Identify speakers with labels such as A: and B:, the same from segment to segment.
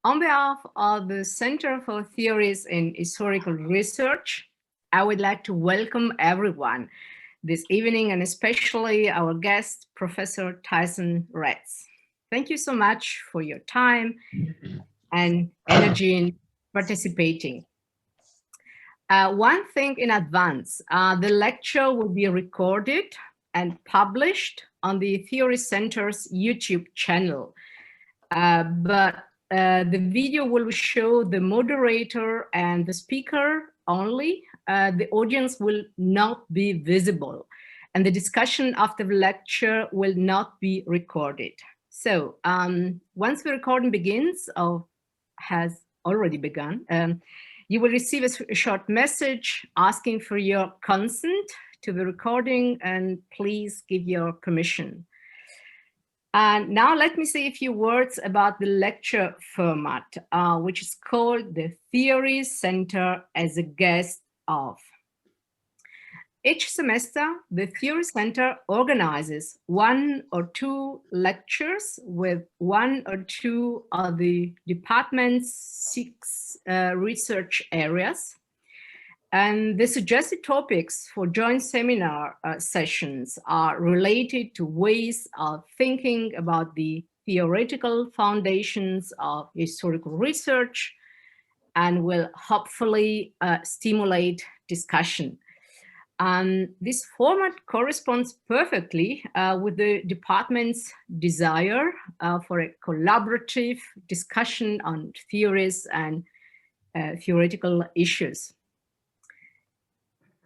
A: On behalf of the Center for Theories in Historical Research, I would like to welcome everyone this evening, and especially our guest, Professor Tyson Retz. Thank you so much for your time and energy in participating. One thing in advance, the lecture will be recorded and published on the Theory Center's YouTube channel. But the video will show the moderator and the speaker only. The audience will not be visible, and the discussion after the lecture will not be recorded. So once the recording begins, or has already begun, you will receive a short message asking for your consent to the recording, and please give your permission. And now let me say a few words about the lecture format, which is called the Theory Center as a Guest of. Each semester, the Theory Center organizes 1 or 2 lectures with 1 or 2 of the department's 6 research areas. And the suggested topics for joint seminar sessions are related to ways of thinking about the theoretical foundations of historical research, and will hopefully stimulate discussion. This format corresponds perfectly with the department's desire for a collaborative discussion on theories and theoretical issues.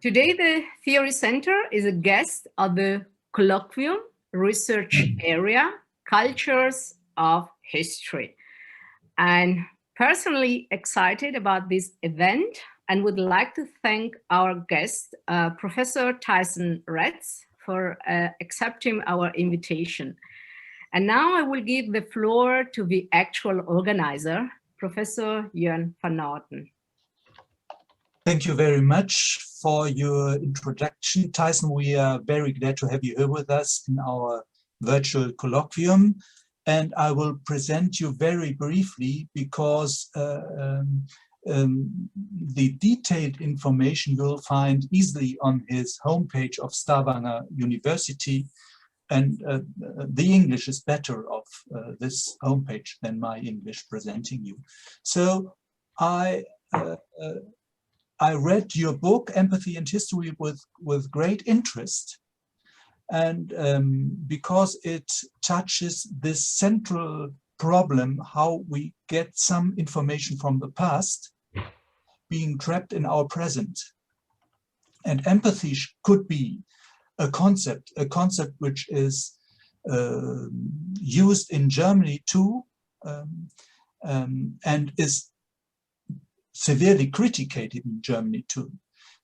A: Today, the Theory Center is a guest of the colloquium research area, Cultures of History. And personally excited about this event, and would like to thank our guest, Professor Tyson Retz, for accepting our invitation. And now I will give the floor to the actual organizer, Professor Jörn van Noten.
B: Thank you very much for your introduction, Tyson. We are very glad to have you here with us in our virtual colloquium. And I will present you very briefly because the detailed information you'll find easily on his homepage of Stavanger University. And the English is better of this homepage than my English presenting you. So I read your book, Empathy and History, with great interest. And because it touches this central problem, how we get some information from the past being trapped in our present. And empathy could be a concept which is used in Germany too, and is severely critiqued in Germany too.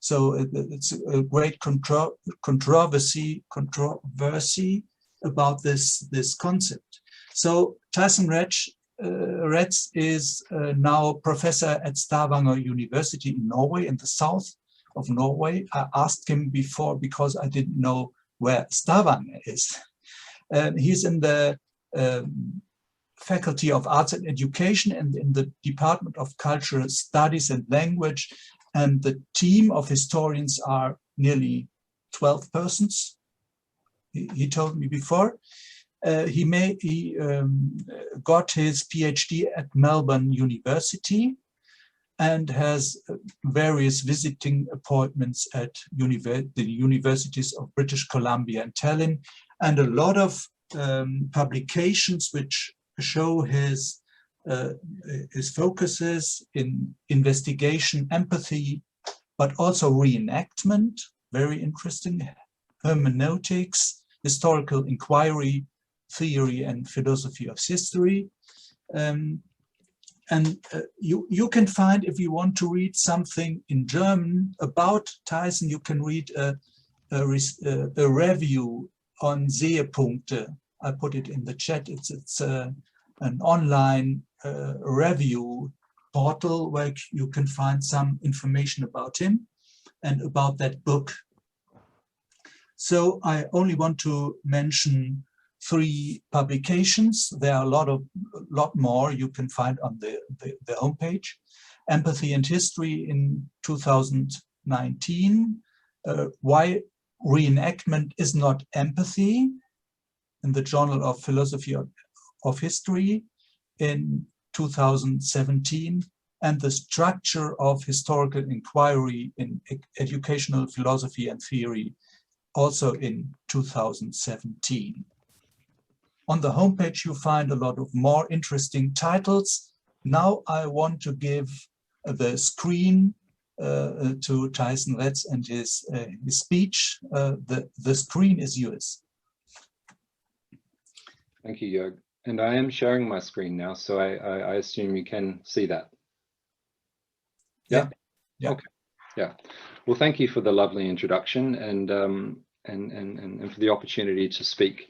B: So it's a great controversy about this concept. So Tyson Retz is now professor at Stavanger University in Norway, in the south of Norway. I asked him before because I didn't know where Stavanger is. He's in the Faculty of Arts and Education and in the Department of Cultural Studies and Language. And the team of historians are nearly 12 persons, he told me before. He got his PhD at Melbourne University and has various visiting appointments at the universities of British Columbia and Tallinn, and a lot of publications which show his focuses in investigation, empathy, but also reenactment, very interesting, hermeneutics, historical inquiry, theory and philosophy of history. You can find, if you want to read something in German about Tyson, you can read a review on Seepunkte. I put it in the chat. It's an online review portal where you can find some information about him and about that book. So I only want to mention 3 publications. There are a lot more you can find on the homepage. Empathy and History in 2019. Why Reenactment is Not Empathy, in the Journal of Philosophy of History in 2017, and The Structure of Historical Inquiry in Educational Philosophy and Theory, also in 2017. On the homepage, you find a lot of more interesting titles. Now I want to give the screen to Tyson Retz and his speech. The screen is yours.
C: Thank you, Jörg. And I am sharing my screen now, so I assume you can see that.
B: Yeah. Yeah.
C: Okay. Yeah. Well, thank you for the lovely introduction and for the opportunity to speak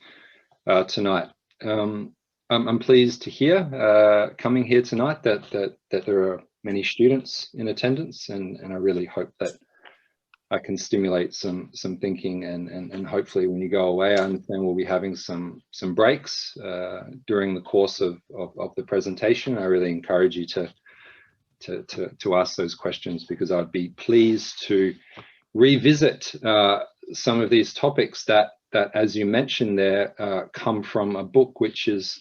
C: tonight. I'm pleased to hear coming here tonight that there are many students in attendance, and I really hope that I can stimulate some thinking, and hopefully when you go away, I understand we'll be having some breaks during the course of the presentation. I really encourage you to ask those questions, because I'd be pleased to revisit some of these topics that, as you mentioned there, come from a book which is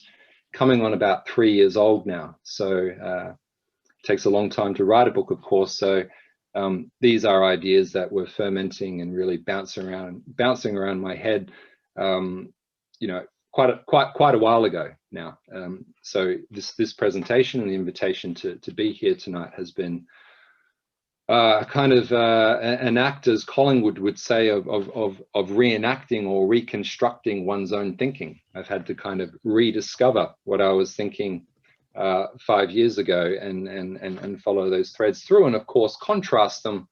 C: coming on about 3 years old now. So it takes a long time to write a book, of course. So these are ideas that were fermenting and really bouncing around my head, you know, quite a while ago now. So this presentation and the invitation to be here tonight has been kind of an act, as Collingwood would say, of reenacting or reconstructing one's own thinking. I've had to kind of rediscover what I was thinking 5 years ago and follow those threads through, and of course contrast them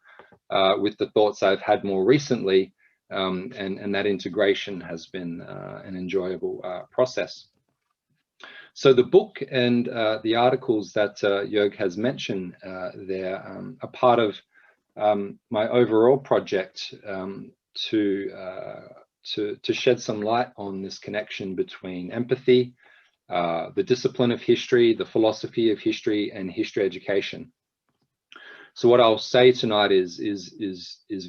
C: with the thoughts I've had more recently, and that integration has been an enjoyable process. So the book and the articles that Jörg has mentioned there are part of my overall project to shed some light on this connection between empathy, the discipline of history, the philosophy of history, and history education. So what I'll say tonight is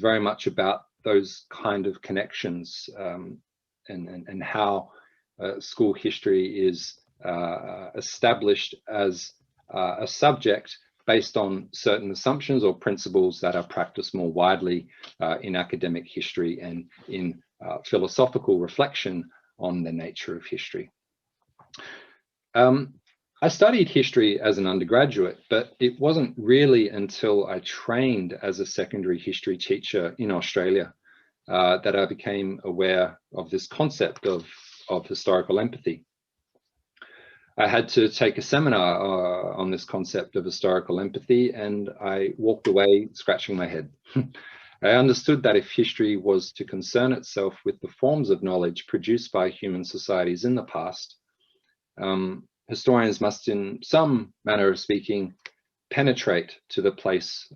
C: very much about those kind of connections, and how school history is established as a subject based on certain assumptions or principles that are practiced more widely in academic history and in philosophical reflection on the nature of history. I studied history as an undergraduate, but it wasn't really until I trained as a secondary history teacher in Australia that I became aware of this concept of historical empathy. I had to take a seminar on this concept of historical empathy, and I walked away scratching my head. I understood that if history was to concern itself with the forms of knowledge produced by human societies in the past, historians must, in some manner of speaking, penetrate to the place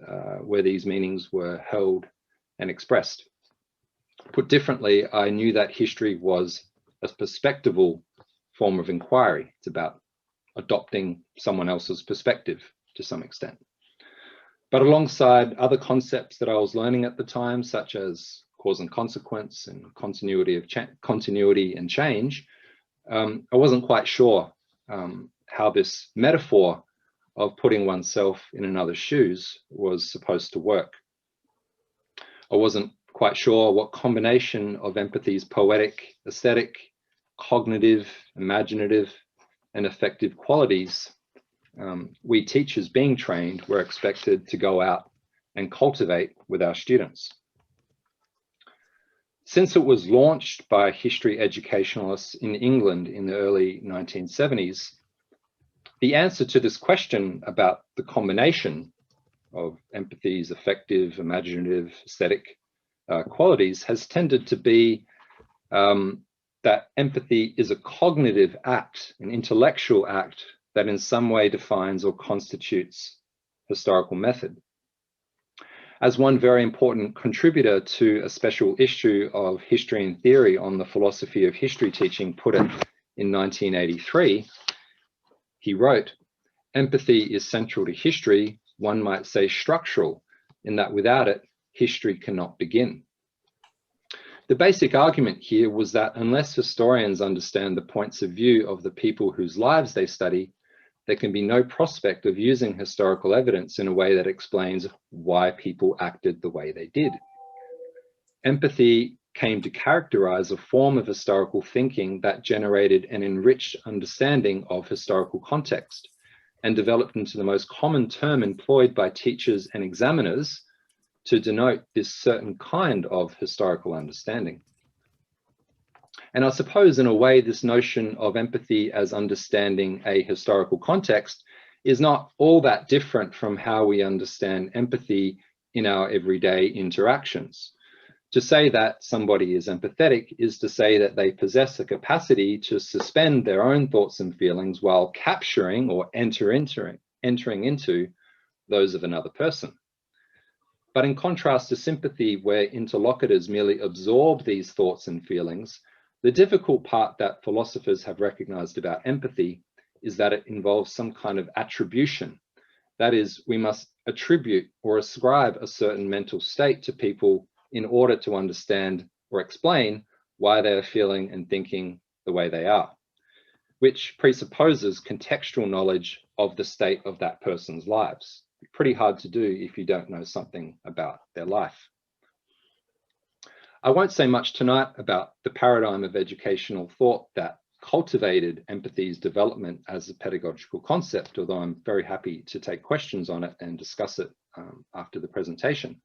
C: where these meanings were held and expressed. Put differently, I knew that history was a perspectival form of inquiry. It's about adopting someone else's perspective to some extent. But alongside other concepts that I was learning at the time, such as cause and consequence and continuity and change, I wasn't quite sure how this metaphor of putting oneself in another's shoes was supposed to work. I wasn't quite sure what combination of empathy's poetic, aesthetic, cognitive, imaginative, and affective qualities we teachers being trained were expected to go out and cultivate with our students. Since it was launched by history educationalists in England in the early 1970s, the answer to this question about the combination of empathy's affective, imaginative, aesthetic qualities has tended to be that empathy is a cognitive act, an intellectual act that in some way defines or constitutes historical method. As one very important contributor to a special issue of History and Theory on the Philosophy of History Teaching put it in 1983, he wrote, "Empathy is central to history, one might say structural, in that without it, history cannot begin." The basic argument here was that unless historians understand the points of view of the people whose lives they study, there can be no prospect of using historical evidence in a way that explains why people acted the way they did. Empathy came to characterize a form of historical thinking that generated an enriched understanding of historical context and developed into the most common term employed by teachers and examiners to denote this certain kind of historical understanding. And I suppose in a way, this notion of empathy as understanding a historical context is not all that different from how we understand empathy in our everyday interactions. To say that somebody is empathetic is to say that they possess a capacity to suspend their own thoughts and feelings while capturing or entering into those of another person. But in contrast to sympathy, where interlocutors merely absorb these thoughts and feelings, the difficult part that philosophers have recognized about empathy is that it involves some kind of attribution. That is, we must attribute or ascribe a certain mental state to people in order to understand or explain why they are feeling and thinking the way they are, which presupposes contextual knowledge of the state of that person's lives. Pretty hard to do if you don't know something about their life. I won't say much tonight about the paradigm of educational thought that cultivated empathy's development as a pedagogical concept, although I'm very happy to take questions on it and discuss it after the presentation.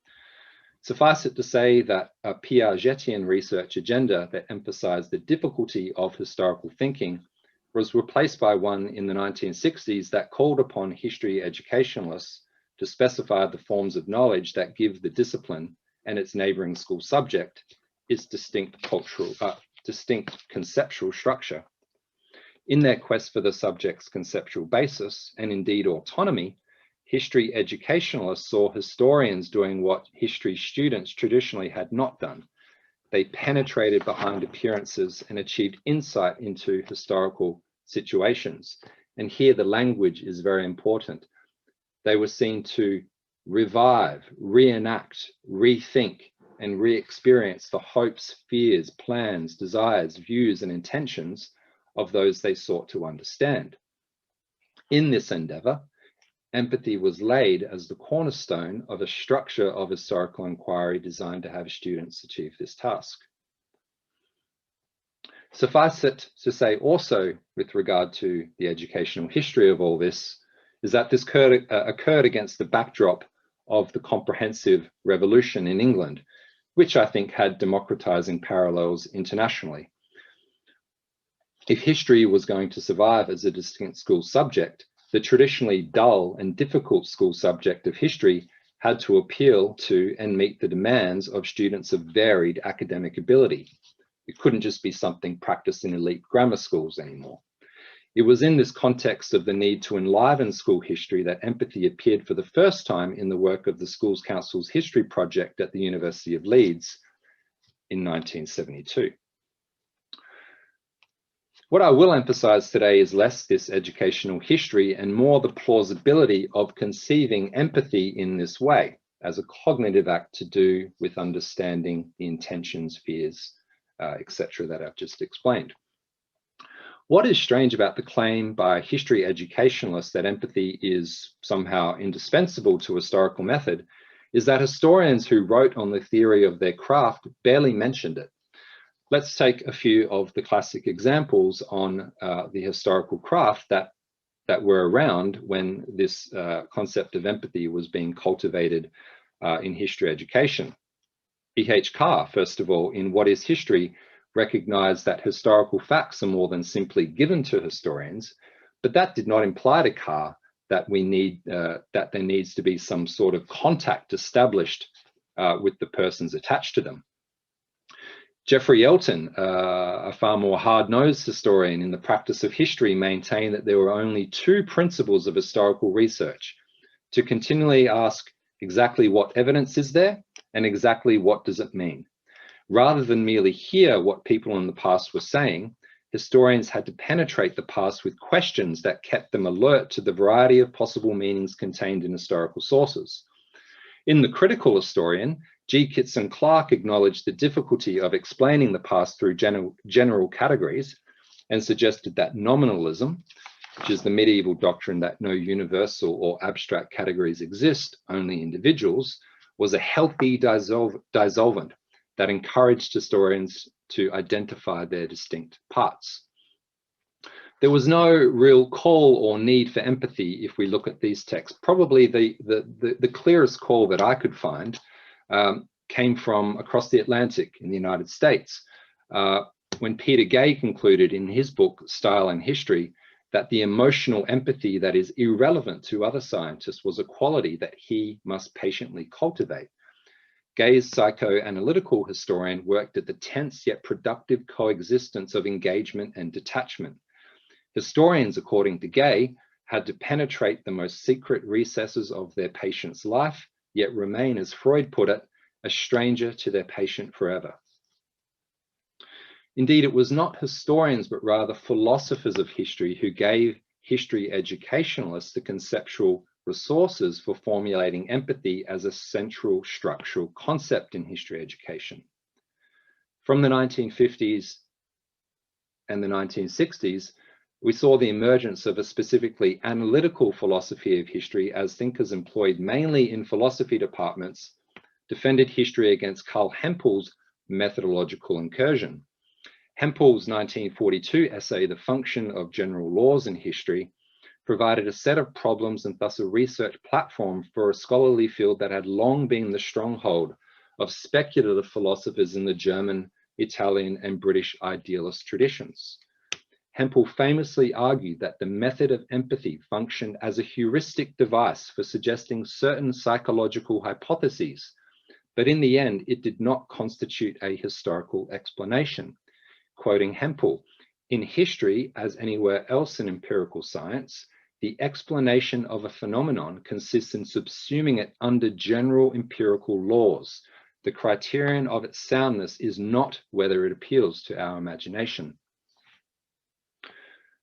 C: Suffice it to say that a Piagetian research agenda that emphasized the difficulty of historical thinking was replaced by one in the 1960s that called upon history educationalists to specify the forms of knowledge that give the discipline and its neighboring school subject its distinct conceptual structure. In their quest for the subject's conceptual basis, and indeed autonomy, history educationalists saw historians doing what history students traditionally had not done. They penetrated behind appearances and achieved insight into historical situations. And here the language is very important. They were seen to revive, reenact, rethink, and re-experience the hopes, fears, plans, desires, views, and intentions of those they sought to understand. In this endeavor, empathy was laid as the cornerstone of a structure of historical inquiry designed to have students achieve this task. Suffice it to say also, with regard to the educational history of all this, is that this occurred against the backdrop of the comprehensive revolution in England, which I think had democratizing parallels internationally. If history was going to survive as a distinct school subject, the traditionally dull and difficult school subject of history had to appeal to and meet the demands of students of varied academic ability. It couldn't just be something practiced in elite grammar schools anymore. It was in this context of the need to enliven school history that empathy appeared for the first time in the work of the Schools Council's History Project at the University of Leeds in 1972. What I will emphasize today is less this educational history and more the plausibility of conceiving empathy in this way as a cognitive act to do with understanding the intentions, fears, etc. that I've just explained. What is strange about the claim by history educationalists that empathy is somehow indispensable to historical method is that historians who wrote on the theory of their craft barely mentioned it. Let's take a few of the classic examples on the historical craft that were around when this concept of empathy was being cultivated in history education. E.H. Carr, first of all, in What is History, recognized that historical facts are more than simply given to historians, but that did not imply to Carr that that there needs to be some sort of contact established with the persons attached to them. Geoffrey Elton, a far more hard-nosed historian in the practice of history, maintained that there were only two principles of historical research: to continually ask Exactly what evidence is there, and exactly what does it mean? Rather than merely hear what people in the past were saying, historians had to penetrate the past with questions that kept them alert to the variety of possible meanings contained in historical sources. In The Critical Historian, G. Kitson Clark acknowledged the difficulty of explaining the past through general categories and suggested that nominalism, which is the medieval doctrine that no universal or abstract categories exist, only individuals, was a healthy dissolvent that encouraged historians to identify their distinct parts. There was no real call or need for empathy if we look at these texts. Probably the clearest call that I could find came from across the Atlantic in the United States, when Peter Gay concluded in his book, Style and History, that the emotional empathy that is irrelevant to other scientists was a quality that he must patiently cultivate. Gay's psychoanalytical historian worked at the tense yet productive coexistence of engagement and detachment. Historians, according to Gay, had to penetrate the most secret recesses of their patient's life, yet remain, as Freud put it, a stranger to their patient forever. Indeed, it was not historians, but rather philosophers of history who gave history educationalists the conceptual resources for formulating empathy as a central structural concept in history education. From the 1950s and the 1960s, we saw the emergence of a specifically analytical philosophy of history as thinkers employed mainly in philosophy departments defended history against Carl Hempel's methodological incursion. Hempel's 1942 essay, The Function of General Laws in History, provided a set of problems and thus a research platform for a scholarly field that had long been the stronghold of speculative philosophers in the German, Italian, and British idealist traditions. Hempel famously argued that the method of empathy functioned as a heuristic device for suggesting certain psychological hypotheses, but in the end, it did not constitute a historical explanation. Quoting Hempel, "In history, as anywhere else in empirical science, the explanation of a phenomenon consists in subsuming it under general empirical laws. The criterion of its soundness is not whether it appeals to our imagination."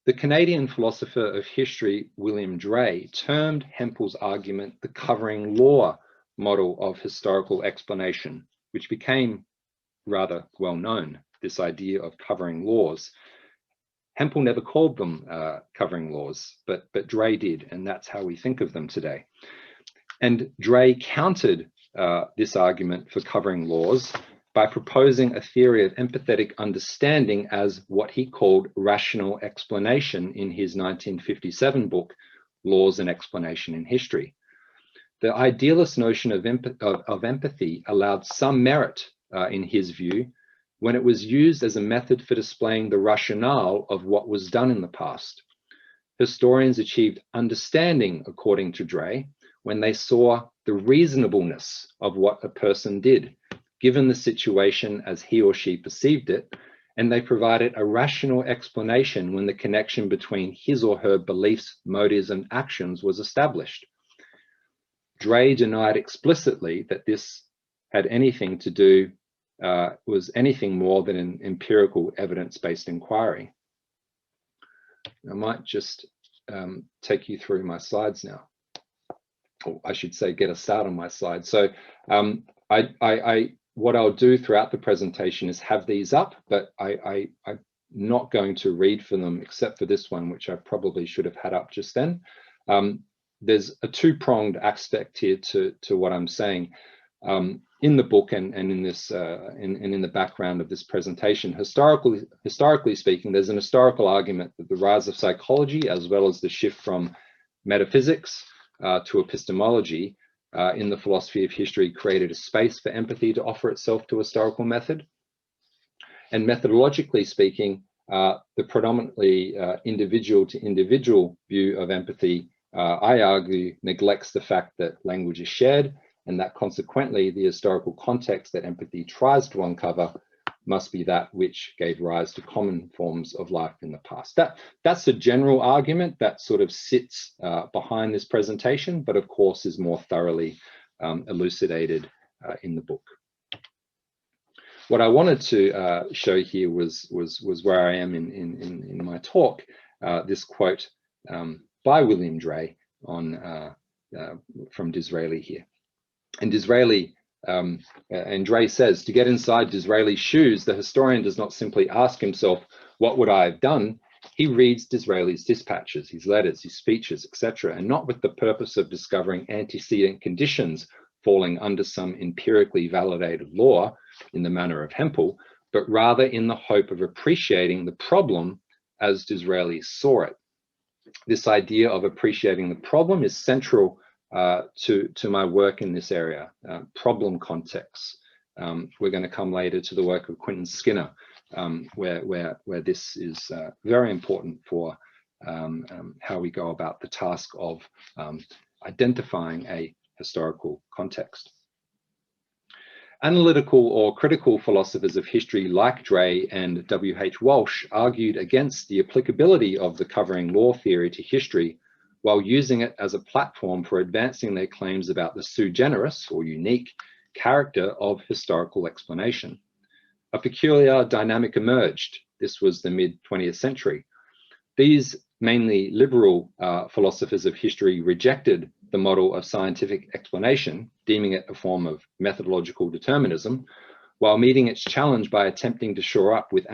C: The Canadian philosopher of history, William Dray, termed Hempel's argument the covering law model of historical explanation, which became rather well known, this idea of covering laws. Hempel never called them covering laws, but Dray did, and that's how we think of them today. And Dray countered this argument for covering laws by proposing a theory of empathetic understanding as what he called rational explanation in his 1957 book, Laws and Explanation in History. The idealist notion of empathy allowed some merit, in his view, when it was used as a method for displaying the rationale of what was done in the past. Historians achieved understanding, according to Dray, when they saw the reasonableness of what a person did, given the situation as he or she perceived it, and they provided a rational explanation when the connection between his or her beliefs, motives, and actions was established. Dray denied explicitly that this had anything to do, was anything more than an empirical evidence-based inquiry. I might just take you through my slides now. Or I should say, get a start on my slides. So what I'll do throughout the presentation is have these up, but I'm not going to read for them except for this one, which I probably should have had up just then. There's a two-pronged aspect here to what I'm saying. In the book and in this in the background of this presentation, historically speaking, there's an historical argument that the rise of psychology, as well as the shift from metaphysics to epistemology in the philosophy of history, created a space for empathy to offer itself to historical method. And methodologically speaking, the predominantly individual to individual view of empathy, I argue, neglects the fact that language is shared, and that consequently the historical context that empathy tries to uncover must be that which gave rise to common forms of life in the past. That's a general argument that sort of sits behind this presentation, but of course is more thoroughly elucidated in the book. What I wanted to show here was where I am in my talk, this quote by William Dray from Disraeli here. And Disraeli, and Dray says, to get inside Disraeli's shoes, the historian does not simply ask himself, what would I have done? He reads Disraeli's dispatches, his letters, his speeches, etc., and not with the purpose of discovering antecedent conditions falling under some empirically validated law in the manner of Hempel, but rather in the hope of appreciating the problem as Disraeli saw it. This idea of appreciating the problem is central to my work in this area, problem contexts. We're going to come later to the work of Quentin Skinner, where this is very important for how we go about the task of identifying a historical context. Analytical or critical philosophers of history like Dray and W.H. Walsh argued against the applicability of the covering law theory to history while using it as a platform for advancing their claims about the sui generis, or unique, character of historical explanation. A peculiar dynamic emerged. This was the mid-20th century. These mainly liberal philosophers of history rejected the model of scientific explanation, deeming it a form of methodological determinism, while meeting its challenge by attempting to shore up with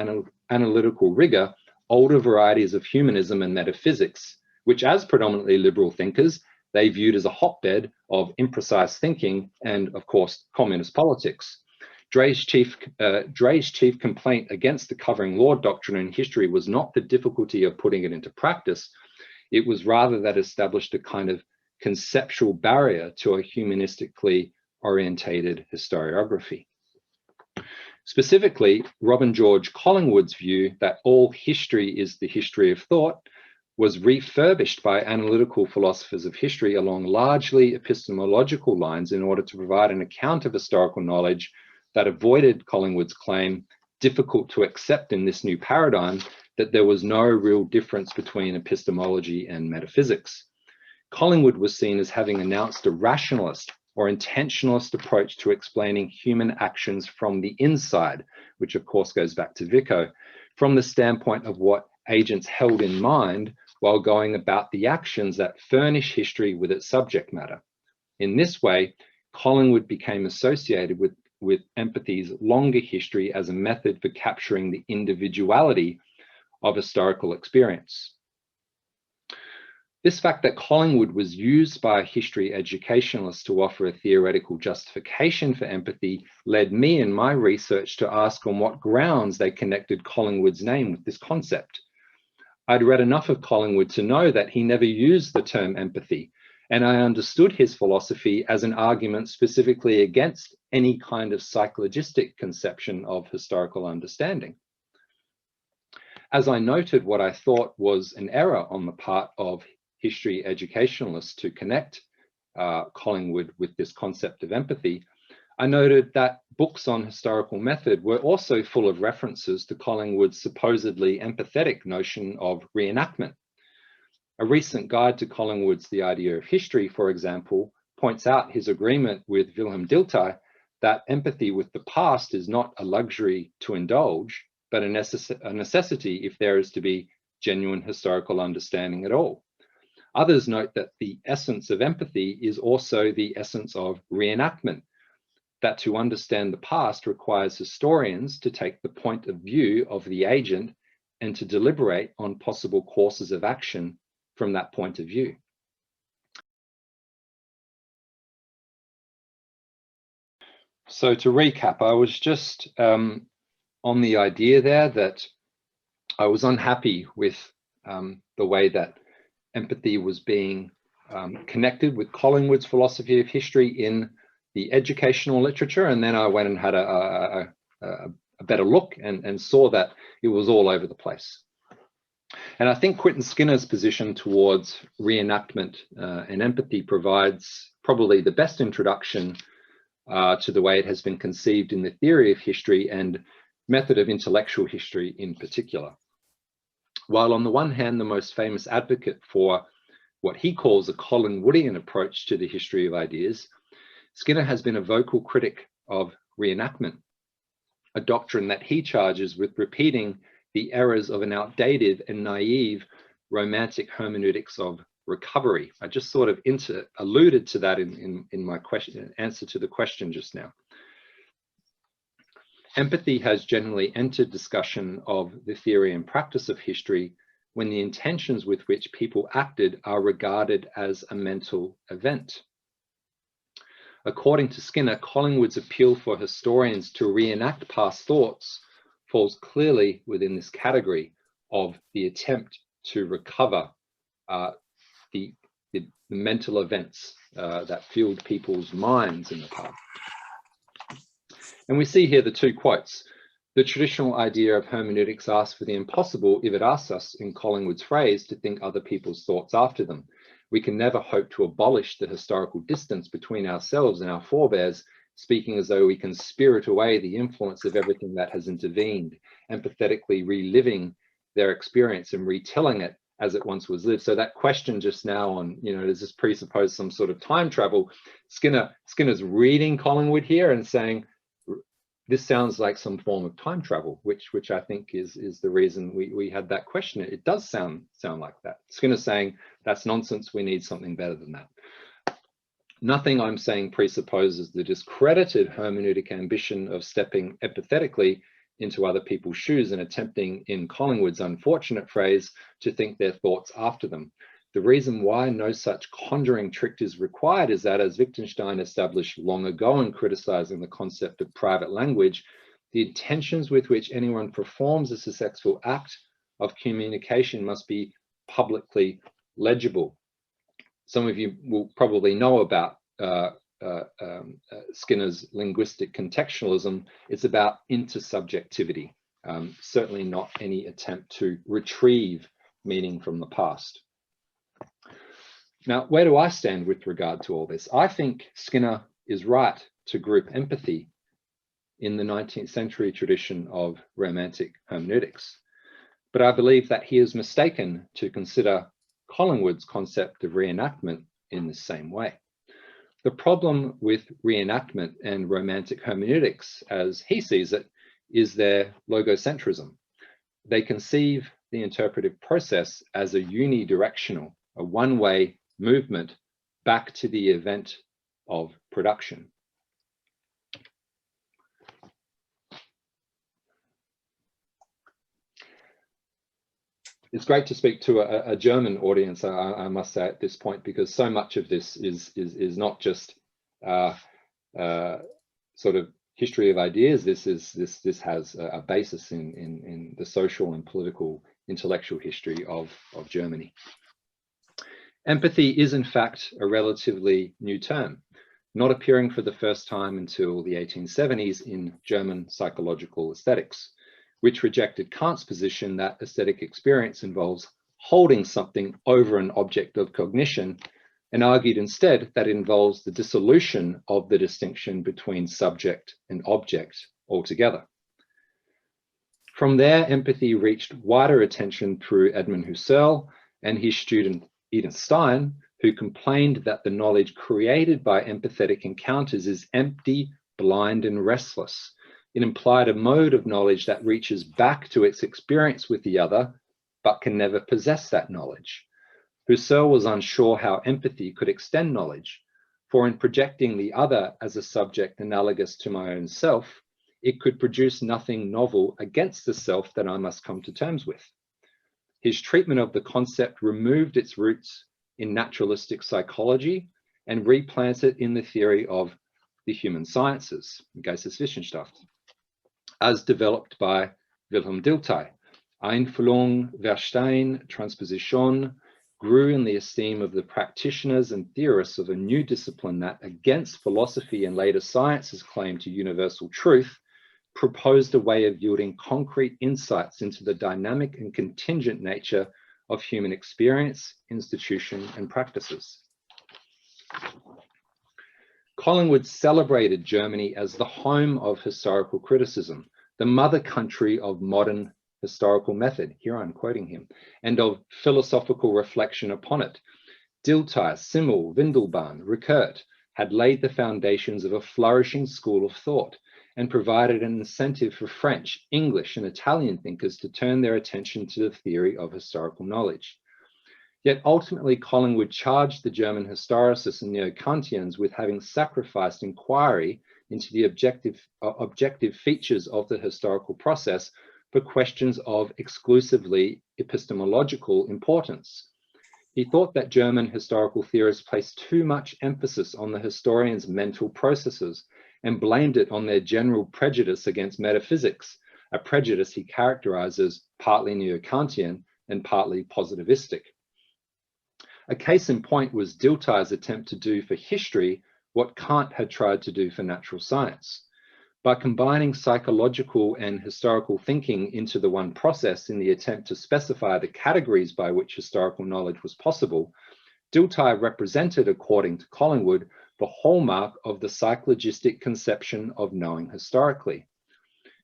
C: analytical rigor older varieties of humanism and metaphysics, which as predominantly liberal thinkers, they viewed as a hotbed of imprecise thinking and, of course, communist politics. Dray's chief complaint against the covering law doctrine in history was not the difficulty of putting it into practice, it was rather that it established a kind of conceptual barrier to a humanistically orientated historiography. Specifically, Robin George Collingwood's view that all history is the history of thought was refurbished by analytical philosophers of history along largely epistemological lines in order to provide an account of historical knowledge that avoided Collingwood's claim, difficult to accept in this new paradigm, that there was no real difference between epistemology and metaphysics. Collingwood was seen as having announced a rationalist or intentionalist approach to explaining human actions from the inside, which of course goes back to Vico, from the standpoint of what agents held in mind while going about the actions that furnish history with its subject matter. In this way, Collingwood became associated with empathy's longer history as a method for capturing the individuality of historical experience. This fact that Collingwood was used by history educationalists to offer a theoretical justification for empathy led me in my research to ask on what grounds they connected Collingwood's name with this concept. I'd read enough of Collingwood to know that he never used the term empathy, and I understood his philosophy as an argument specifically against any kind of psychologistic conception of historical understanding. As I noted what I thought was an error on the part of history educationalists to connect Collingwood with this concept of empathy, I noted that books on historical method were also full of references to Collingwood's supposedly empathetic notion of reenactment. A recent guide to Collingwood's The Idea of History, for example, points out his agreement with Wilhelm Dilthey that empathy with the past is not a luxury to indulge, but a necessity if there is to be genuine historical understanding at all. Others note that the essence of empathy is also the essence of reenactment, that to understand the past requires historians to take the point of view of the agent and to deliberate on possible courses of action from that point of view. So to recap, I was just on the idea there that I was unhappy with the way that empathy was being connected with Collingwood's philosophy of history in the educational literature, and then I went and had a better look and saw that it was all over the place. And I think Quentin Skinner's position towards reenactment and empathy provides probably the best introduction to the way it has been conceived in the theory of history and method of intellectual history in particular. While on the one hand, the most famous advocate for what he calls a Collingwoodian approach to the history of ideas, Skinner has been a vocal critic of reenactment, a doctrine that he charges with repeating the errors of an outdated and naive romantic hermeneutics of recovery. I just sort of alluded to that in my answer to the question just now. Empathy has generally entered discussion of the theory and practice of history when the intentions with which people acted are regarded as a mental event. According to Skinner, Collingwood's appeal for historians to reenact past thoughts falls clearly within this category of the attempt to recover the mental events that filled people's minds in the past. And we see here the two quotes. The traditional idea of hermeneutics asks for the impossible if it asks us, in Collingwood's phrase, to think other people's thoughts after them. We can never hope to abolish the historical distance between ourselves and our forebears, speaking as though we can spirit away the influence of everything that has intervened, empathetically reliving their experience and retelling it as it once was lived. So that question just now on, does this presuppose some sort of time travel? Skinner's reading Collingwood here and saying, this sounds like some form of time travel, which I think is the reason we had that question. It does sound like that. Skinner's saying that's nonsense. We need something better than that. Nothing I'm saying presupposes the discredited hermeneutic ambition of stepping empathetically into other people's shoes and attempting, in Collingwood's unfortunate phrase, to think their thoughts after them. The reason why no such conjuring trick is required is that, as Wittgenstein established long ago in criticizing the concept of private language, the intentions with which anyone performs a successful act of communication must be publicly legible. Some of you will probably know about Skinner's linguistic contextualism. It's about intersubjectivity, certainly not any attempt to retrieve meaning from the past. Now, where do I stand with regard to all this? I think Skinner is right to group empathy in the 19th century tradition of romantic hermeneutics, but I believe that he is mistaken to consider Collingwood's concept of reenactment in the same way. The problem with reenactment and romantic hermeneutics, as he sees it, is their logocentrism. They conceive the interpretive process as a unidirectional, a one-way movement back to the event of production. It's great to speak to a German audience, I must say at this point, because so much of this is not just sort of history of ideas. This has a basis in the social and political intellectual history of Germany. Empathy is in fact a relatively new term, not appearing for the first time until the 1870s in German psychological aesthetics, which rejected Kant's position that aesthetic experience involves holding something over an object of cognition, and argued instead that it involves the dissolution of the distinction between subject and object altogether. From there, empathy reached wider attention through Edmund Husserl and his student Edith Stein, who complained that the knowledge created by empathetic encounters is empty, blind, and restless. It implied a mode of knowledge that reaches back to its experience with the other, but can never possess that knowledge. Husserl was unsure how empathy could extend knowledge, for in projecting the other as a subject analogous to my own self, it could produce nothing novel against the self that I must come to terms with. His treatment of the concept removed its roots in naturalistic psychology and replanted it in the theory of the human sciences, Geisteswissenschaft, as developed by Wilhelm Dilthey. Einfühlung, Verstehen, Transposition grew in the esteem of the practitioners and theorists of a new discipline that, against philosophy and later science's claim to universal truth, proposed a way of yielding concrete insights into the dynamic and contingent nature of human experience, institution, and practices. Collingwood celebrated Germany as the home of historical criticism, the mother country of modern historical method, here I'm quoting him, and of philosophical reflection upon it. Dilthey, Simmel, Windelbahn, Rickert had laid the foundations of a flourishing school of thought and provided an incentive for French, English, and Italian thinkers to turn their attention to the theory of historical knowledge. Yet ultimately, Collingwood charged the German historicists and neo-Kantians with having sacrificed inquiry into the objective features of the historical process for questions of exclusively epistemological importance. He thought that German historical theorists placed too much emphasis on the historian's mental processes and blamed it on their general prejudice against metaphysics, a prejudice he characterized as partly neo-Kantian and partly positivistic. A case in point was Dilthey's attempt to do for history what Kant had tried to do for natural science. By combining psychological and historical thinking into the one process in the attempt to specify the categories by which historical knowledge was possible, Dilthey represented, according to Collingwood, the hallmark of the psychologistic conception of knowing historically.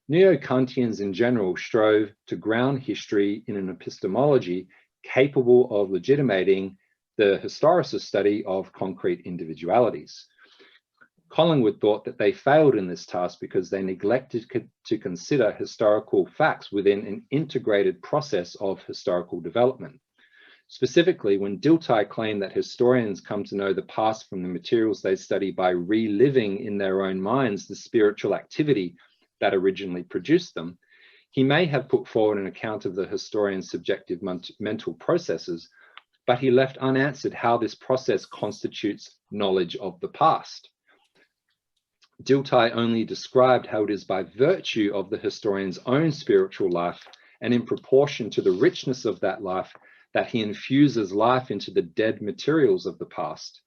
C: Neo-Kantians in general strove to ground history in an epistemology capable of legitimating the historicist study of concrete individualities. Collingwood thought that they failed in this task because they neglected to consider historical facts within an integrated process of historical development. Specifically, when Dilthey claimed that historians come to know the past from the materials they study by reliving in their own minds the spiritual activity that originally produced them, he may have put forward an account of the historian's subjective mental processes, but he left unanswered how this process constitutes knowledge of the past. Dilthey only described how it is by virtue of the historian's own spiritual life and in proportion to the richness of that life that he infuses life into the dead materials of the past.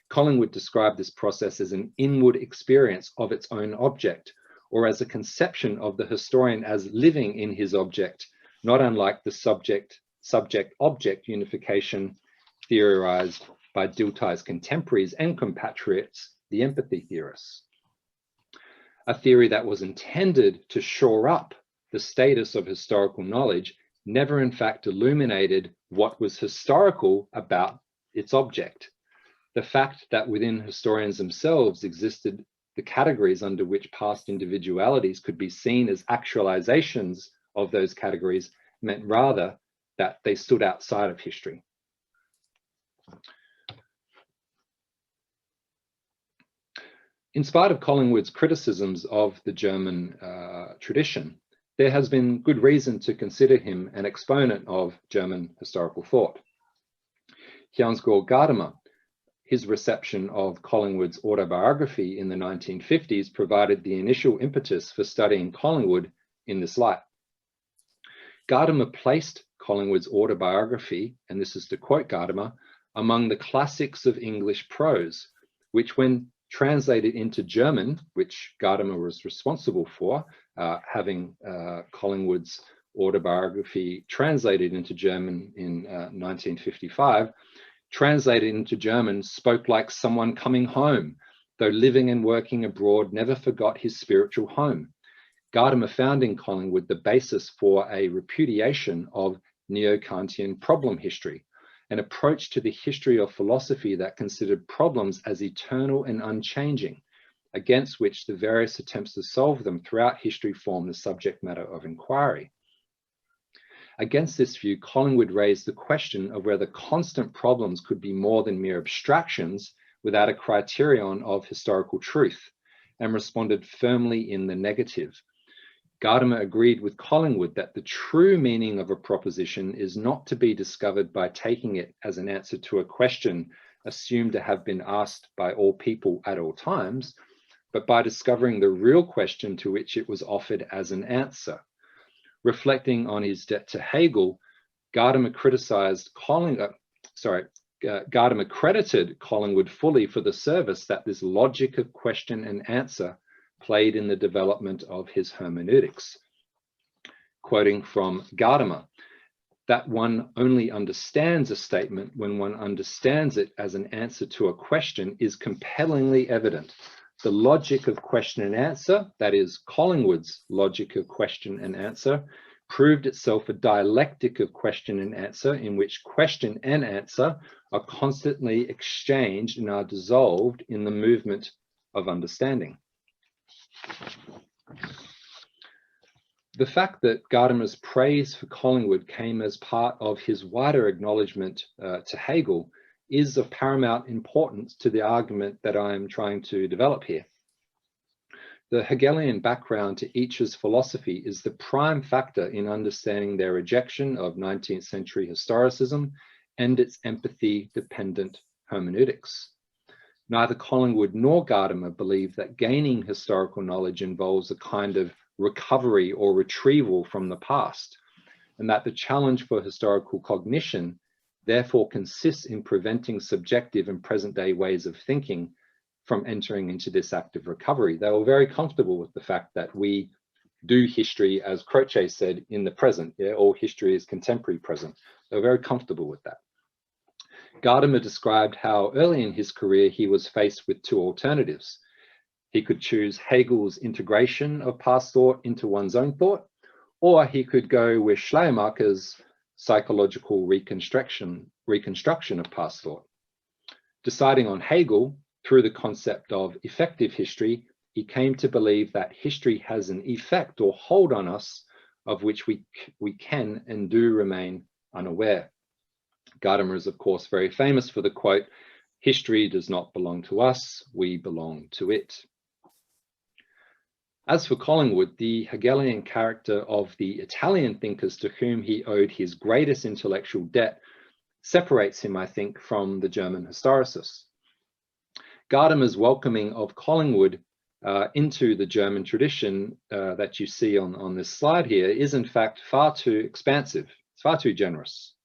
C: Collingwood described this process as an inward experience of its own object, or as a conception of the historian as living in his object, not unlike the subject-object unification theorized by Dilthey's contemporaries and compatriots, the empathy theorists. A theory that was intended to shore up the status of historical knowledge never in fact illuminated what was historical about its object. The fact that within historians themselves existed the categories under which past individualities could be seen as actualizations of those categories meant rather that they stood outside of history. In spite of Collingwood's criticisms of the German tradition, there has been good reason to consider him an exponent of German historical thought. Gadamer, his reception of Collingwood's autobiography in the 1950s provided the initial impetus for studying Collingwood in this light. Gadamer placed Collingwood's autobiography, and this is to quote Gadamer, among the classics of English prose, which when translated into German, which Gadamer was responsible for, having Collingwood's autobiography translated into German in 1955, translated into German spoke like someone coming home, though living and working abroad never forgot his spiritual home. Gadamer found in Collingwood the basis for a repudiation of neo-Kantian problem history, an approach to the history of philosophy that considered problems as eternal and unchanging, against which the various attempts to solve them throughout history form the subject matter of inquiry. Against this view, Collingwood raised the question of whether constant problems could be more than mere abstractions without a criterion of historical truth, and responded firmly in the negative. Gadamer agreed with Collingwood that the true meaning of a proposition is not to be discovered by taking it as an answer to a question assumed to have been asked by all people at all times, but by discovering the real question to which it was offered as an answer. Reflecting on his debt to Hegel, Gadamer Gadamer credited Collingwood fully for the service that this logic of question and answer played in the development of his hermeneutics. Quoting from Gadamer, that one only understands a statement when one understands it as an answer to a question is compellingly evident. The logic of question and answer, that is Collingwood's logic of question and answer, proved itself a dialectic of question and answer in which question and answer are constantly exchanged and are dissolved in the movement of understanding. The fact that Gadamer's praise for Collingwood came as part of his wider acknowledgement to Hegel is of paramount importance to the argument that I am trying to develop here. The Hegelian background to each's philosophy is the prime factor in understanding their rejection of 19th century historicism and its empathy-dependent hermeneutics. Neither Collingwood nor Gadamer believe that gaining historical knowledge involves a kind of recovery or retrieval from the past, and that the challenge for historical cognition therefore consists in preventing subjective and present-day ways of thinking from entering into this act of recovery. They were very comfortable with the fact that we do history, as Croce said, in the present. Yeah, all history is contemporary present. They were very comfortable with that. Gadamer described how early in his career he was faced with two alternatives. He could choose Hegel's integration of past thought into one's own thought, or he could go with Schleiermacher's psychological reconstruction of past thought. Deciding on Hegel through the concept of effective history, he came to believe that history has an effect or hold on us of which we can and do remain unaware. Gadamer is, of course, very famous for the quote, "History does not belong to us, we belong to it." As for Collingwood, the Hegelian character of the Italian thinkers to whom he owed his greatest intellectual debt separates him, I think, from the German historicists. Gadamer's welcoming of Collingwood into the German tradition that you see on this slide here is in fact far too expansive. It's far too generous.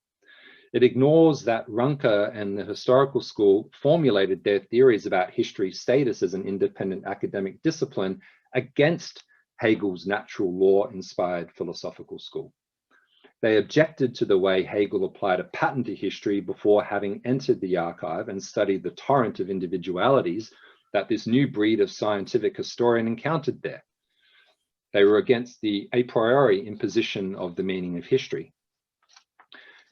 C: It ignores that Ranke and the historical school formulated their theories about history's status as an independent academic discipline against Hegel's natural law-inspired philosophical school. They objected to the way Hegel applied a pattern to history before having entered the archive and studied the torrent of individualities that this new breed of scientific historian encountered there. They were against the a priori imposition of the meaning of history.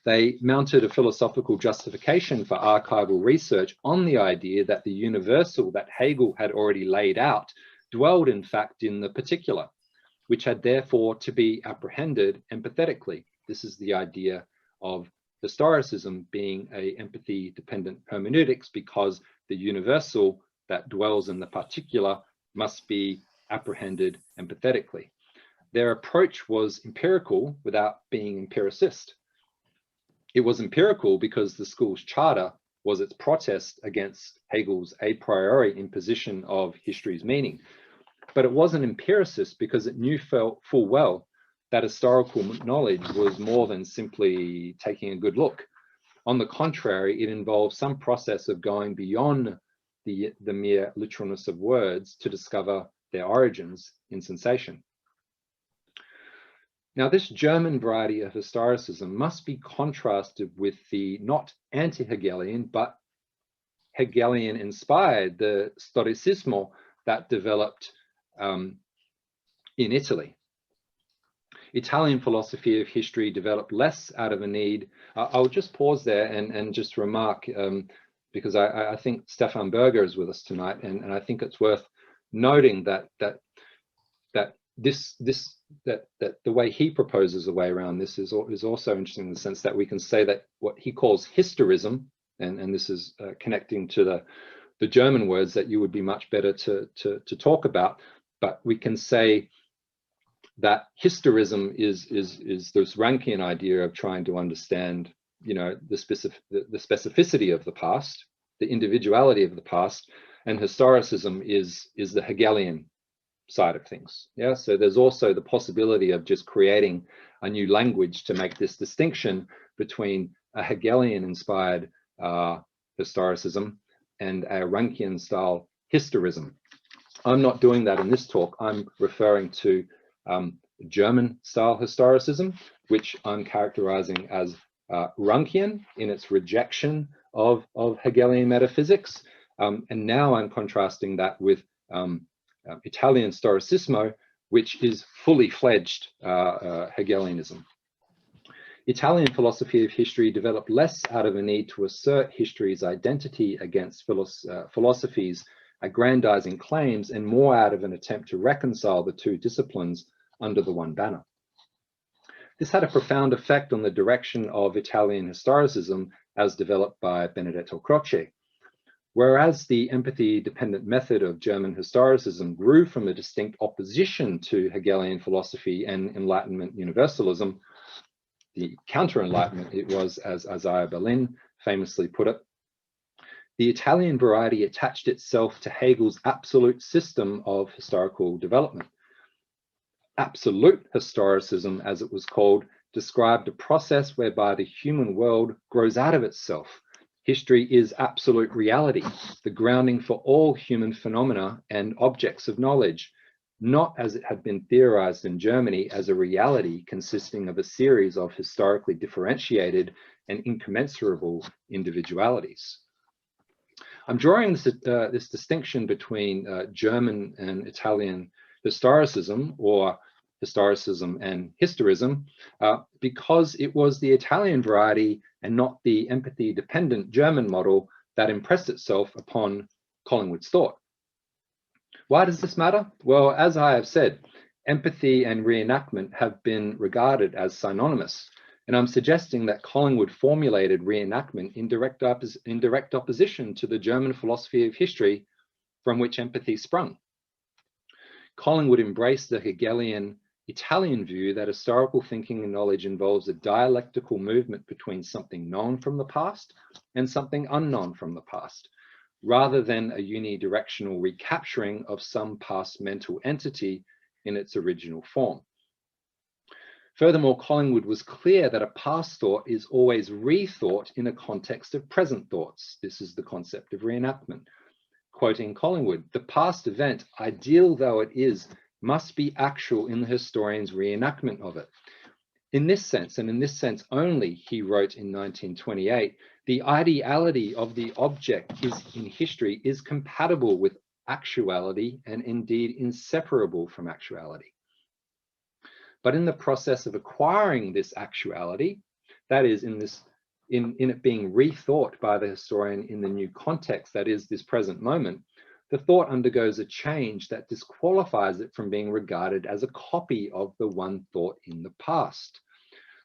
C: They mounted a philosophical justification for archival research on the idea that the universal that Hegel had already laid out dwelled in fact in the particular, which had therefore to be apprehended empathetically. This is the idea of historicism being an empathy-dependent hermeneutics, because the universal that dwells in the particular must be apprehended empathetically. Their approach was empirical without being empiricist. It was empirical because the school's charter was its protest against Hegel's a priori imposition of history's meaning. But it wasn't empiricist because it knew full well that historical knowledge was more than simply taking a good look. On the contrary, it involved some process of going beyond the mere literalness of words to discover their origins in sensation. Now, this German variety of historicism must be contrasted with the not anti-Hegelian, but Hegelian-inspired, the Storicismo that developed in Italy. Italian philosophy of history developed less out of a need. I'll just pause there and just remark, because I think Stefan Berger is with us tonight, and I think it's worth noting that the way he proposes a way around this is also interesting in the sense that we can say that what he calls historism, and this is connecting to the German words that you would be much better to talk about, but we can say that historism is this Rankian idea of trying to understand, you know, the specificity of the past, the individuality of the past, and historicism is the Hegelian side of things. Yeah, so there's also the possibility of just creating a new language to make this distinction between a Hegelian-inspired historicism and a Rankian-style historism. I'm not doing that in this talk. I'm referring to German-style historicism, which I'm characterizing as Rankian in its rejection of Hegelian metaphysics, and now I'm contrasting that with Italian Storicismo, which is fully fledged Hegelianism. Italian philosophy of history developed less out of a need to assert history's identity against philosophy's aggrandizing claims and more out of an attempt to reconcile the two disciplines under the one banner. This had a profound effect on the direction of Italian historicism as developed by Benedetto Croce. Whereas the empathy-dependent method of German historicism grew from a distinct opposition to Hegelian philosophy and Enlightenment universalism, the counter-Enlightenment it was, as Isaiah Berlin famously put it, the Italian variety attached itself to Hegel's absolute system of historical development. Absolute historicism, as it was called, described a process whereby the human world grows out of itself. History is absolute reality, the grounding for all human phenomena and objects of knowledge, not as it had been theorized in Germany as a reality consisting of a series of historically differentiated and incommensurable individualities. I'm drawing this distinction between German and Italian historicism, or historicism and historism, because it was the Italian variety and not the empathy-dependent German model that impressed itself upon Collingwood's thought. Why does this matter? Well, as I have said, empathy and reenactment have been regarded as synonymous, and I'm suggesting that Collingwood formulated reenactment in direct opposition to the German philosophy of history from which empathy sprung. Collingwood embraced the Hegelian Italian view that historical thinking and knowledge involves a dialectical movement between something known from the past and something unknown from the past, rather than a unidirectional recapturing of some past mental entity in its original form. Furthermore, Collingwood was clear that a past thought is always rethought in a context of present thoughts. This is the concept of reenactment. Quoting Collingwood, the past event, ideal though it is, must be actual in the historian's reenactment of it. In this sense, and in this sense only, he wrote in 1928, the ideality of the object in history is compatible with actuality and indeed inseparable from actuality. But in the process of acquiring this actuality, that is, in it being rethought by the historian in the new context, that is this present moment, the thought undergoes a change that disqualifies it from being regarded as a copy of the one thought in the past.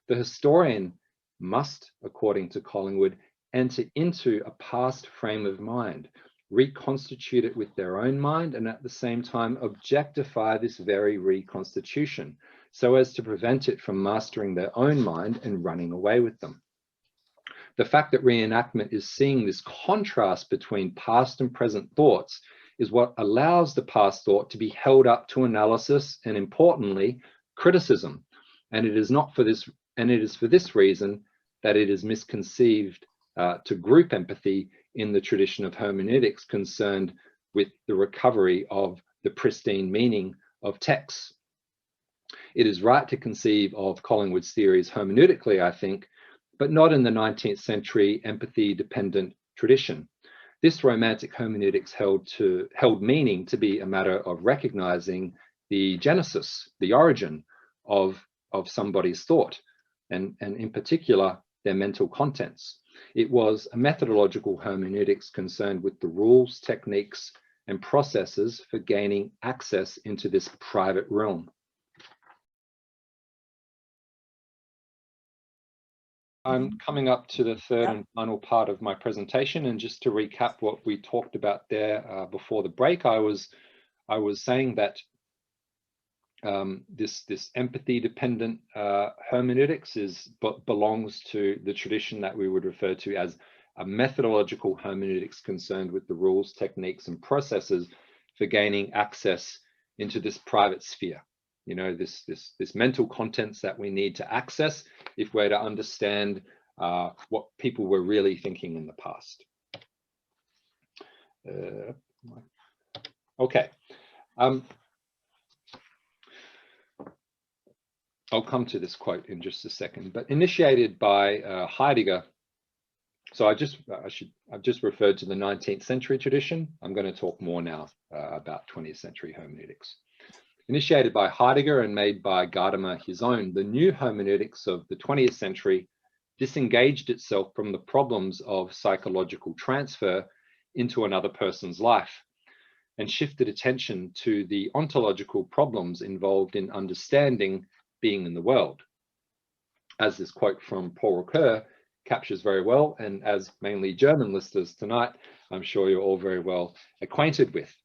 C: The historian must, according to Collingwood, enter into a past frame of mind, reconstitute it with their own mind, and at the same time objectify this very reconstitution, so as to prevent it from mastering their own mind and running away with them. The fact that reenactment is seeing this contrast between past and present thoughts is what allows the past thought to be held up to analysis and, importantly, criticism. And it is for this reason that it is misconceived to group empathy in the tradition of hermeneutics concerned with the recovery of the pristine meaning of texts. It is right to conceive of Collingwood's theories hermeneutically, I think, but not in the 19th century empathy-dependent tradition. This romantic hermeneutics held meaning to be a matter of recognizing the genesis, the origin of somebody's thought, and in particular, their mental contents. It was a methodological hermeneutics concerned with the rules, techniques, and processes for gaining access into this private realm. I'm coming up to the third and final part of my presentation, and just to recap what we talked about there before the break, I was saying that this empathy-dependent hermeneutics belongs to the tradition that we would refer to as a methodological hermeneutics concerned with the rules, techniques, and processes for gaining access into this private sphere. You know, this mental contents that we need to access if we're to understand what people were really thinking in the past. Okay. I'll come to this quote in just a second, but initiated by Heidegger. So I've just referred to the 19th century tradition. I'm going to talk more now about 20th century hermeneutics. Initiated by Heidegger and made by Gadamer his own, the new hermeneutics of the 20th century disengaged itself from the problems of psychological transfer into another person's life and shifted attention to the ontological problems involved in understanding being in the world. As this quote from Paul Ricoeur captures very well, and as mainly German listeners tonight, I'm sure you're all very well acquainted with.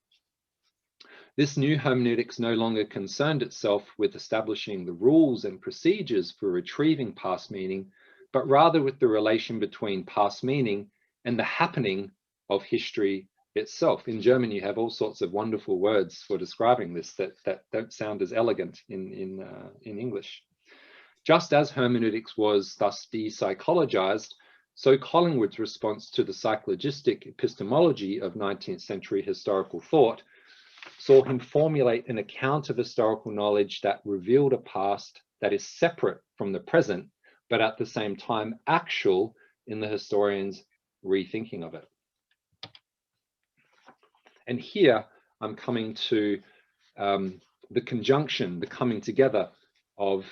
C: This new hermeneutics no longer concerned itself with establishing the rules and procedures for retrieving past meaning, but rather with the relation between past meaning and the happening of history itself. In German, you have all sorts of wonderful words for describing this that don't sound as elegant in English. Just as hermeneutics was thus de-psychologized, so Collingwood's response to the psychologistic epistemology of 19th century historical thought saw him formulate an account of historical knowledge that revealed a past that is separate from the present, but at the same time actual in the historian's rethinking of it. And here I'm coming to the conjunction, the coming together of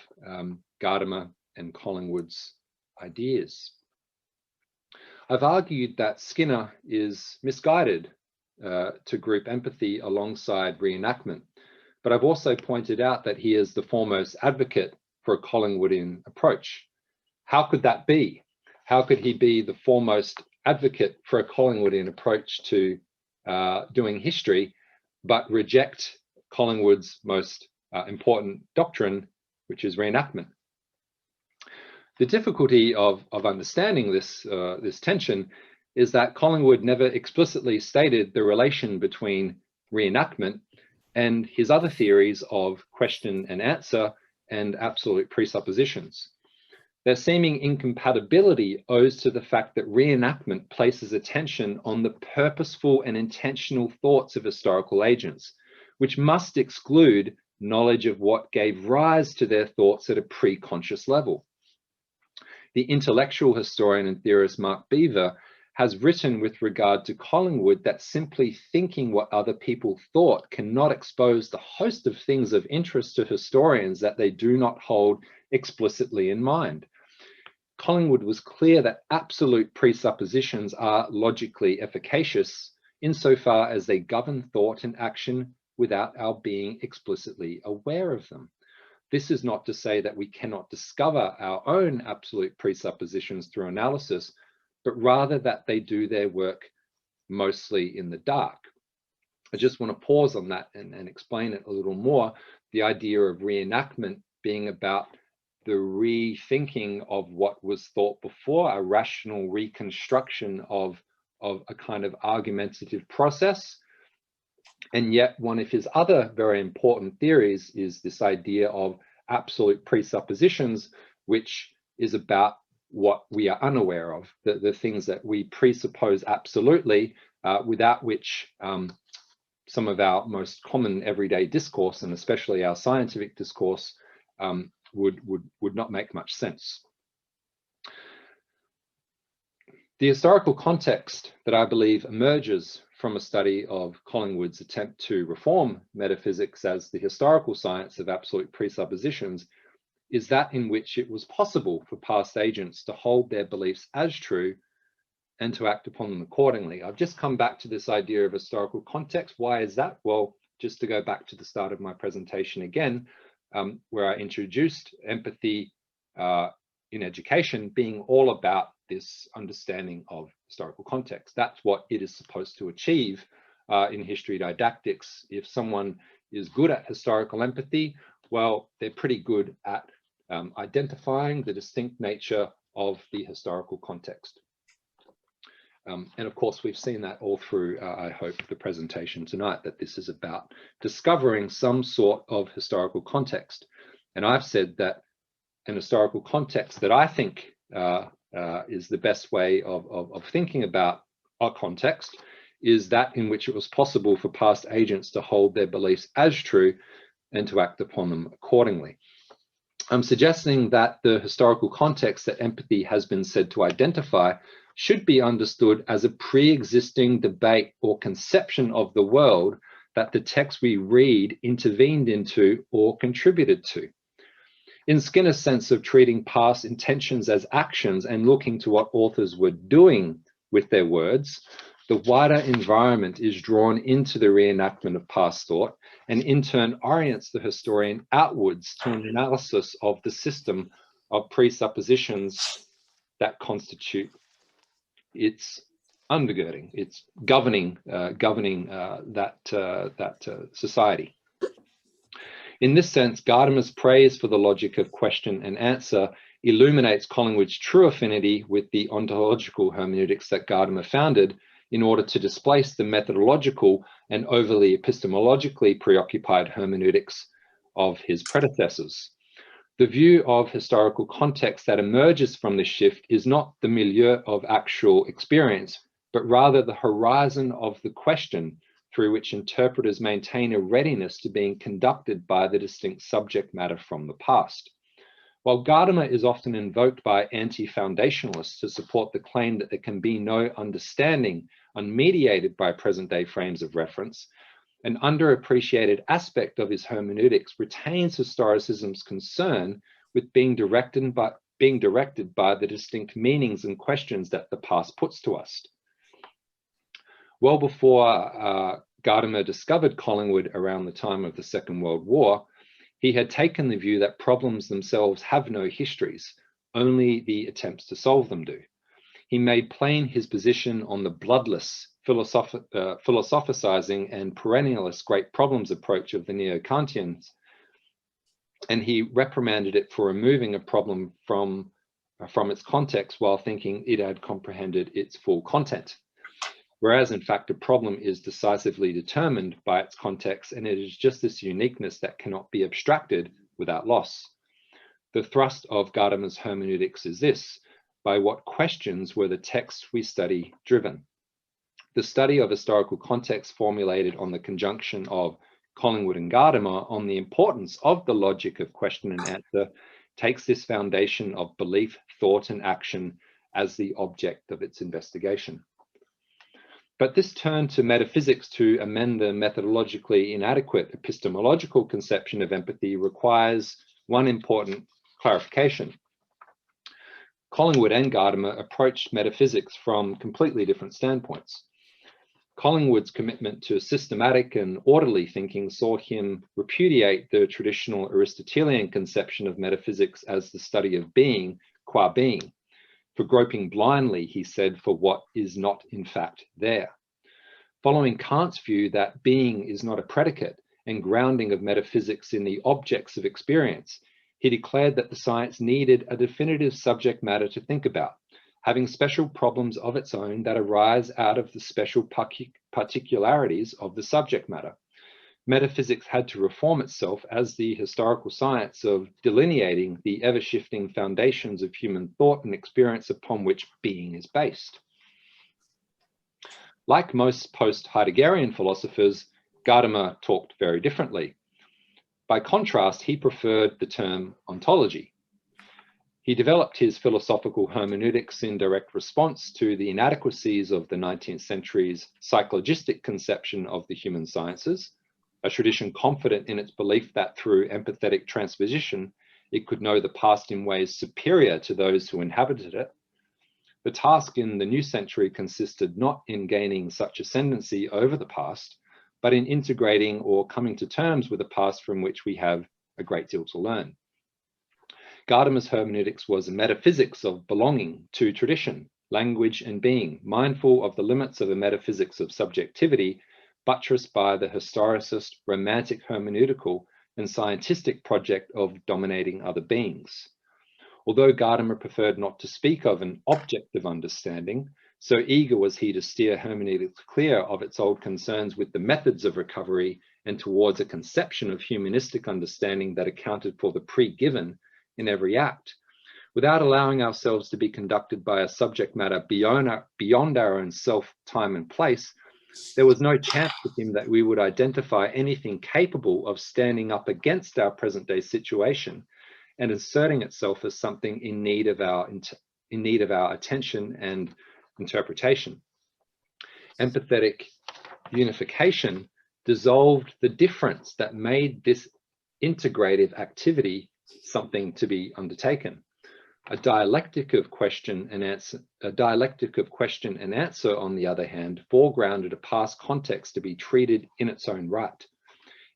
C: Gadamer and Collingwood's ideas. I've argued that Skinner is misguided to group empathy alongside reenactment, but I've also pointed out that he is the foremost advocate for a Collingwoodian approach. How could that be? How could he be the foremost advocate for a Collingwoodian approach to doing history, but reject Collingwood's most important doctrine, which is reenactment? The difficulty of understanding this tension is that Collingwood never explicitly stated the relation between reenactment and his other theories of question and answer and absolute presuppositions. Their seeming incompatibility owes to the fact that reenactment places attention on the purposeful and intentional thoughts of historical agents, which must exclude knowledge of what gave rise to their thoughts at a pre-conscious level. The intellectual historian and theorist Mark Beaver has written with regard to Collingwood that simply thinking what other people thought cannot expose the host of things of interest to historians that they do not hold explicitly in mind. Collingwood was clear that absolute presuppositions are logically efficacious insofar as they govern thought and action without our being explicitly aware of them. This is not to say that we cannot discover our own absolute presuppositions through analysis, but rather that they do their work mostly in the dark. I just want to pause on that and explain it a little more. The idea of reenactment being about the rethinking of what was thought before, a rational reconstruction of a kind of argumentative process. And yet one of his other very important theories is this idea of absolute presuppositions, which is about what we are unaware of, the things that we presuppose absolutely, without which some of our most common everyday discourse, and especially our scientific discourse, would not make much sense. The historical context that I believe emerges from a study of Collingwood's attempt to reform metaphysics as the historical science of absolute presuppositions is that in which it was possible for past agents to hold their beliefs as true and to act upon them accordingly. I've just come back to this idea of historical context. Why is that? Well, just to go back to the start of my presentation again, where I introduced empathy in education being all about this understanding of historical context. That's what it is supposed to achieve in history didactics. If someone is good at historical empathy, well, they're pretty good at identifying the distinct nature of the historical context. And of course, we've seen that all through, I hope, the presentation tonight, that this is about discovering some sort of historical context. And I've said that an historical context that I think is the best way of thinking about our context is that in which it was possible for past agents to hold their beliefs as true and to act upon them accordingly. I'm suggesting that the historical context that empathy has been said to identify should be understood as a pre-existing debate or conception of the world that the text we read intervened into or contributed to. In Skinner's sense of treating past intentions as actions and looking to what authors were doing with their words, the wider environment is drawn into the reenactment of past thought and in turn orients the historian outwards to an analysis of the system of presuppositions that constitute its undergirding, its governing that society. In this sense, Gadamer's praise for the logic of question and answer illuminates Collingwood's true affinity with the ontological hermeneutics that Gadamer founded in order to displace the methodological and overly epistemologically preoccupied hermeneutics of his predecessors. The view of historical context that emerges from this shift is not the milieu of actual experience, but rather the horizon of the question through which interpreters maintain a readiness to being conducted by the distinct subject matter from the past. While Gadamer is often invoked by anti-foundationalists to support the claim that there can be no understanding unmediated by present-day frames of reference, an underappreciated aspect of his hermeneutics retains historicism's concern with being directed by the distinct meanings and questions that the past puts to us. Well before Gadamer discovered Collingwood around the time of the Second World War, he had taken the view that problems themselves have no histories, only the attempts to solve them do. He made plain his position on the bloodless, philosophizing and perennialist great problems approach of the neo-Kantians, and he reprimanded it for removing a problem from its context while thinking it had comprehended its full content. Whereas in fact, a problem is decisively determined by its context, and it is just this uniqueness that cannot be abstracted without loss. The thrust of Gadamer's hermeneutics is this: by what questions were the texts we study driven? The study of historical context formulated on the conjunction of Collingwood and Gadamer on the importance of the logic of question and answer takes this foundation of belief, thought, and action as the object of its investigation. But this turn to metaphysics to amend the methodologically inadequate epistemological conception of empathy requires one important clarification. Collingwood and Gadamer approached metaphysics from completely different standpoints. Collingwood's commitment to systematic and orderly thinking saw him repudiate the traditional Aristotelian conception of metaphysics as the study of being qua being, for groping blindly, he said, for what is not in fact there. Following Kant's view that being is not a predicate and grounding of metaphysics in the objects of experience, he declared that the science needed a definitive subject matter to think about, having special problems of its own that arise out of the special particularities of the subject matter. Metaphysics had to reform itself as the historical science of delineating the ever-shifting foundations of human thought and experience upon which being is based. Like most post-Heideggerian philosophers, Gadamer talked very differently. By contrast, he preferred the term ontology. He developed his philosophical hermeneutics in direct response to the inadequacies of the 19th century's psychologistic conception of the human sciences, a tradition confident in its belief that through empathetic transposition, it could know the past in ways superior to those who inhabited it. The task in the new century consisted not in gaining such ascendancy over the past, but in integrating or coming to terms with a past from which we have a great deal to learn. Gadamer's hermeneutics was a metaphysics of belonging to tradition, language, and being, mindful of the limits of a metaphysics of subjectivity, buttressed by the historicist, romantic hermeneutical, and scientific project of dominating other beings. Although Gadamer preferred not to speak of an objective understanding, so eager was he to steer hermeneutics clear of its old concerns with the methods of recovery and towards a conception of humanistic understanding that accounted for the pre-given in every act, without allowing ourselves to be conducted by a subject matter beyond our own self, time, and place, there was no chance with him that we would identify anything capable of standing up against our present-day situation and asserting itself as something in need of our attention and interpretation. Empathetic unification dissolved the difference that made this integrative activity something to be undertaken. A dialectic of question and answer, on the other hand, foregrounded a past context to be treated in its own right.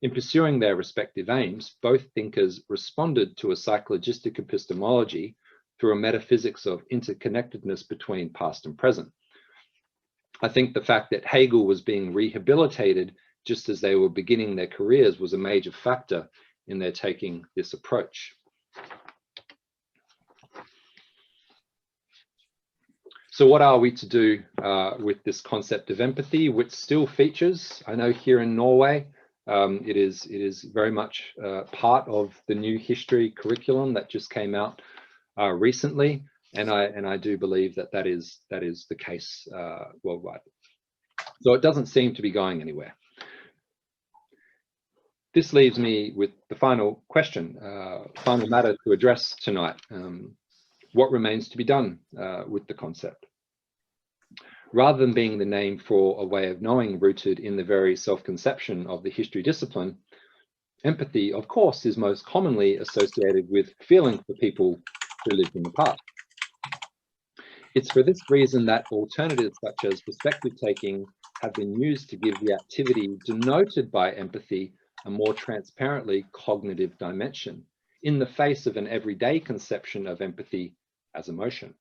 C: In pursuing their respective aims, both thinkers responded to a psychologistic epistemology through a metaphysics of interconnectedness between past and present. I think the fact that Hegel was being rehabilitated just as they were beginning their careers was a major factor in their taking this approach. So what are we to do with this concept of empathy, which still features? I know here in Norway, it is very much part of the new history curriculum that just came out recently, and I do believe that is the case worldwide. So it doesn't seem to be going anywhere. This leaves me with the final question, final matter to address tonight. What remains to be done with the concept? Rather than being the name for a way of knowing rooted in the very self-conception of the history discipline, empathy, of course, is most commonly associated with feeling for people who lived in the past. It's for this reason that alternatives such as perspective taking have been used to give the activity denoted by empathy a more transparently cognitive dimension in the face of an everyday conception of empathy as emotion.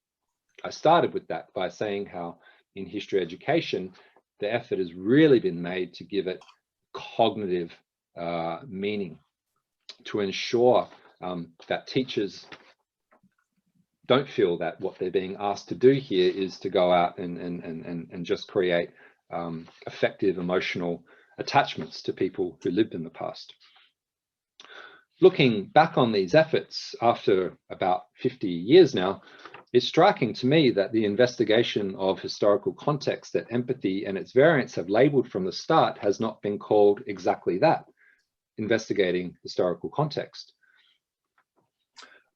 C: I started with that by saying how in history education, the effort has really been made to give it cognitive meaning, to ensure that teachers don't feel that what they're being asked to do here is to go out and just create effective emotional attachments to people who lived in the past. Looking back on these efforts after about 50 years now, it's striking to me that the investigation of historical context that empathy and its variants have labeled from the start has not been called exactly that, investigating historical context.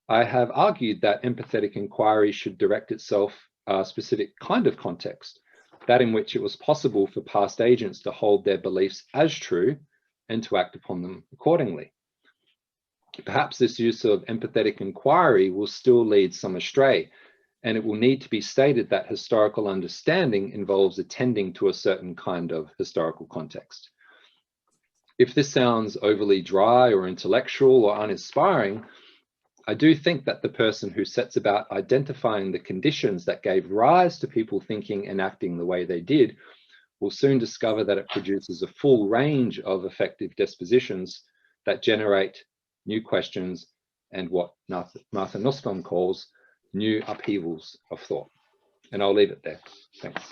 C: I have argued that empathetic inquiry should direct itself a specific kind of context, that in which it was possible for past agents to hold their beliefs as true and to act upon them accordingly. Perhaps this use of empathetic inquiry will still lead some astray, and it will need to be stated that historical understanding involves attending to a certain kind of historical context. If this sounds overly dry or intellectual or uninspiring, I do think that the person who sets about identifying the conditions that gave rise to people thinking and acting the way they did will soon discover that it produces a full range of effective dispositions that generate new questions and what Martha Nussbaum calls new upheavals of thought. And I'll leave it there. Thanks.